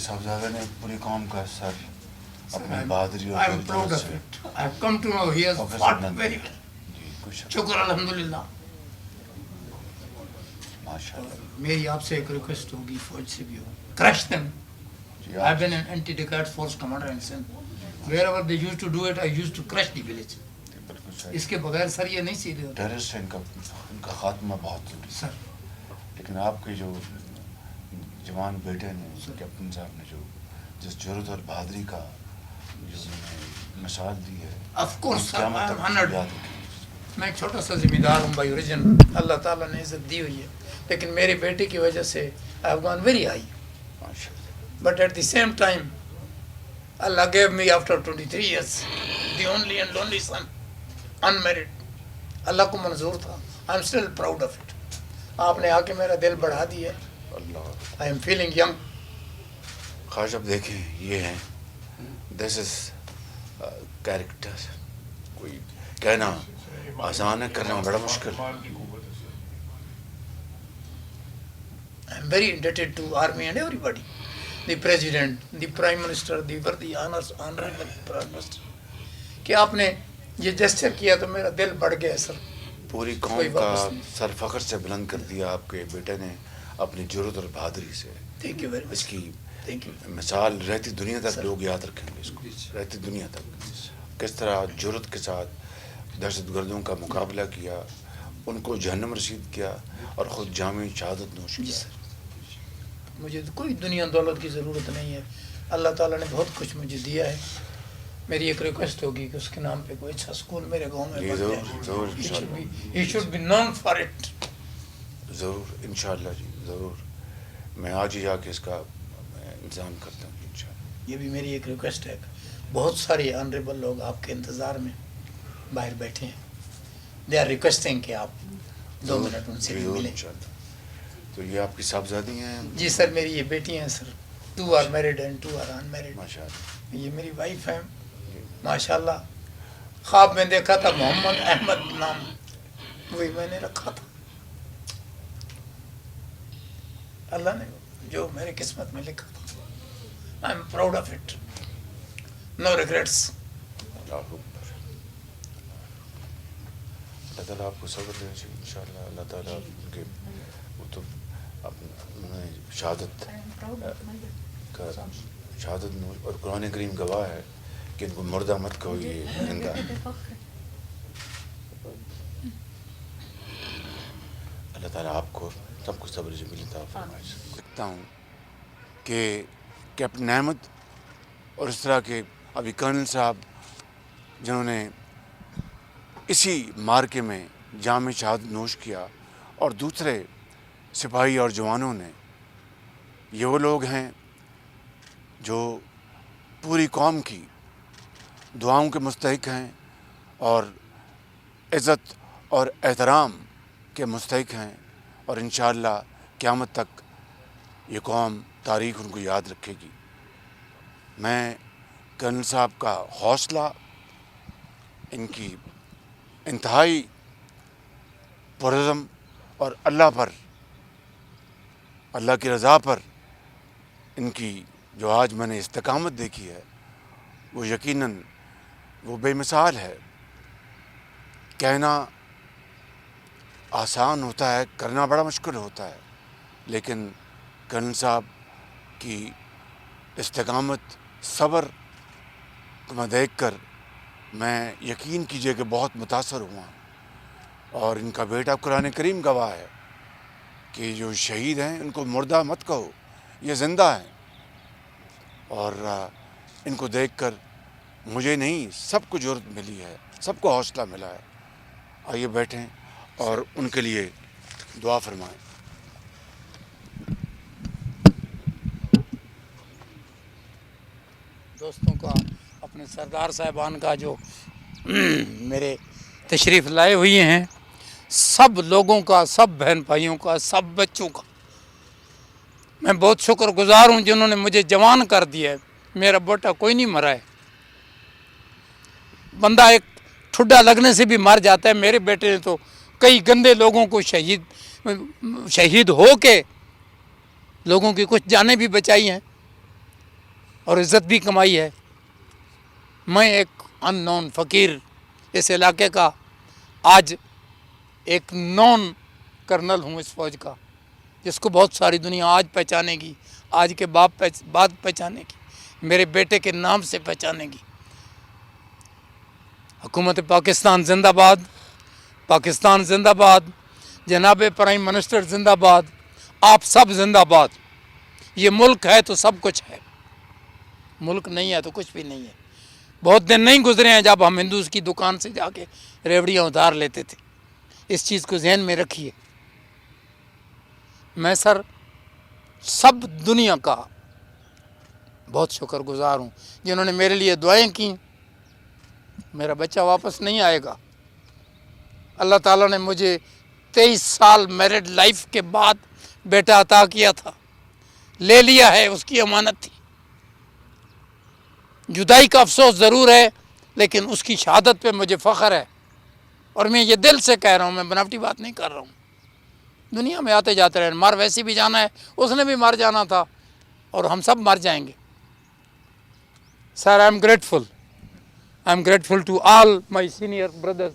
साहबजादा ने पूरी कौम का सर अपने बहादुरी और I am proud of it. I have come to know he has fought very well. जी कुछ शुक्र अल्हम्दुलिल्लाह. माशाल्लाह मेरी आपसे एक रिक्वेस्ट होगी फौज से भी हो. Crush them. Ji I have been an anti-Descartes force commander in Sindh. Wherever they used to do it, I used to crush the village. बिल्कुल सही इसके बगैर सर ये नहीं सीधे होते. टेररिस्ट इनका खात्मा बहुत जरूरी है सर लेकिन आपके जो जवान बेटे ने कैप्टन साहब ने जो जिस जुर्रत और बहादुरी का जो उन्होंने मिसाल दी है ऑफ कोर्स सर, क़यामत I am तक honored. याद रखेंगे मैं एक छोटा सा जिम्मेदार हूँ भाई ओरिजिन. अल्लाह ताला ने इज्जत दी हुई है लेकिन मेरी बेटी की वजह से I have gone very high. माशाल्लाह But at the same time, Allah gave me after 23 years the only and only son, unmarried. Allah को मंजूर था. I am still proud of it. आपने आके मेरा दिल बढ़ा दिया. अल्लाह I am feeling young. Khawaja अब देखें ये हैं दिस इज कैरेक्टर कोई कहना आसान है करना बड़ा मुश्किल I am very indebted to army and everybody. The president, the prime minister, the worthy honorable prime minister. कि आपने ये जेस्चर किया तो मेरा दिल बढ़ गया सर. पूरी कौम कोई का वापस नहीं. सर फख्र से बुलंद कर दिया आपके बेटे ने अपनी जुर्रत और बहादुरी से Thank you very much. इसकी Thank you. मिसाल रहती दुनिया तक सर. लोग याद रखेंगे इसको रहती दुनिया तक किस तरह जुर्रत के साथ दहशतगर्दों का मुकाबला किया उनको जहन्नम रसीद किया और ख़ुद जामी शहादत नोश जी किया सर. मुझे तो कोई दुनिया दौलत की ज़रूरत नहीं है. अल्लाह ताला ने बहुत कुछ मुझे दिया है. मेरी एक रिक्वेस्ट होगी कि उसके नाम पे कोई अच्छा स्कूल मेरे गांव में जी बन ज़रूर जाए. ज़रूर इंशाल्लाह He should be known for it. ज़रूर इंशाल्लाह जी ज़रूर मैं आज ही जाके इसका इंतज़ाम करता हूँ इंशाल्लाह ये भी मेरी एक रिक्वेस्ट है. बहुत सारे ऑनरेबल लोग आपके इंतज़ार में बाहर बैठे हैं. दे आर रिक्वेस्टिंग कि आप 2 मिनट उनसे जी, भी ज़रूर मिलें. इंशाल्लाह तो ये आपकी साहबजादी हैं जी सर, मेरी ये बेटियां हैं sir. 2 are married and 2 are unmarried. माशाल्लाह ये मेरी वाइफ है माशाल्लाह. ख्वाब में देखा था मोहम्मद अहमद नाम, वही मैंने रखा था. अल्लाह ने जो मेरे किस्मत में लिखा था. I am proud of it. No regrets. Allah अकबर अल्लाह ताला आपको सब्र देना चाहिए इंशाल्लाह अल्लाह ताला उनके वो तो अपने शहादत का शहादत और कुरान करीम गवाह है कि इनको मुर्दा मत कहो ये जिंदा है अल्लाह ताला आपको सबको सब्र जमील अता फरमाए देखता हूँ कि कैप्टन अहमद और इस तरह के अभी कर्नल साहब जिन्होंने इसी मार्के में जाम शहादत नोश किया और दूसरे सिपाही और जवानों ने ये वो लोग हैं जो पूरी कौम की दुआओं के मुस्तहिक हैं और इज़्ज़त और एहतराम के मुस्तहिक हैं और इंशाअल्लाह क़यामत तक ये कौम तारीख़ उनको याद रखेगी. मैं कर्नल साहब का हौसला इनकी इंतहाई पुरज़म और अल्लाह की रज़ा पर इनकी जो आज मैंने इस्तिकामत देखी है वो यकीनन वो बेमिसाल है. कहना आसान होता है करना बड़ा मुश्किल होता है लेकिन कर्नल साहब की इस्तिकामत सब्र को मैं देख कर मैं यकीन कीजिए कि बहुत मुतासर हुआ. और इनका बेटा कुरान करीम गवाह है कि जो शहीद हैं इनको मुर्दा मत कहो ये ज़िंदा हैं. और इनको देखकर मुझे नहीं सबको ज़रूरत मिली है सबको हौसला मिला है. आइए बैठें और उनके लिए दुआ फरमाएं. दोस्तों का अपने सरदार साहिबान का जो मेरे तशरीफ़ लाए हुए हैं सब लोगों का सब बहन भाइयों का सब बच्चों का मैं बहुत शुक्रगुजार हूँ जिन्होंने मुझे जवान कर दिया है. मेरा बेटा कोई नहीं मरा है. बंदा एक ठुड्डा लगने से भी मर जाता है. मेरे बेटे ने तो कई गंदे लोगों को शहीद हो के लोगों की कुछ जानें भी बचाई हैं. اور عزت بھی کمائی ہے. میں ایک ان نون فقیر اس علاقے کا آج ایک نون کرنل ہوں اس فوج کا، جس کو بہت ساری دنیا آج پہچانے گی، آج کے بعد پہچانے گی، میرے بیٹے کے نام سے پہچانے گی. حکومت پاکستان زندہ باد، پاکستان زندہ باد، جناب پرائم منسٹر زندہ باد، آپ سب زندہ باد. یہ ملک ہے تو سب کچھ ہے، ملک نہیں ہے تو کچھ بھی نہیں ہے. بہت دن نہیں گزرے ہیں جب ہم ہندوز کی دکان سے جا کے ریوڑیاں ادھار لیتے تھے. اس چیز کو ذہن میں رکھیے. میں سر سب دنیا کا بہت شکر گزار ہوں جنہوں نے میرے لیے دعائیں کی. میرا بچہ واپس نہیں آئے گا. اللہ تعالیٰ نے مجھے 23 سال میرڈ لائف کے بعد بیٹا عطا کیا تھا، لے لیا ہے، اس کی امانت تھی. جدائی کا افسوس ضرور ہے، لیکن اس کی شہادت پہ مجھے فخر ہے. اور میں یہ دل سے کہہ رہا ہوں، میں بناوٹی بات نہیں کر رہا ہوں. دنیا میں آتے جاتے رہے، مر ویسے بھی جانا ہے، اس نے بھی مر جانا تھا، اور ہم سب مر جائیں گے. Sir I am grateful to all my senior brothers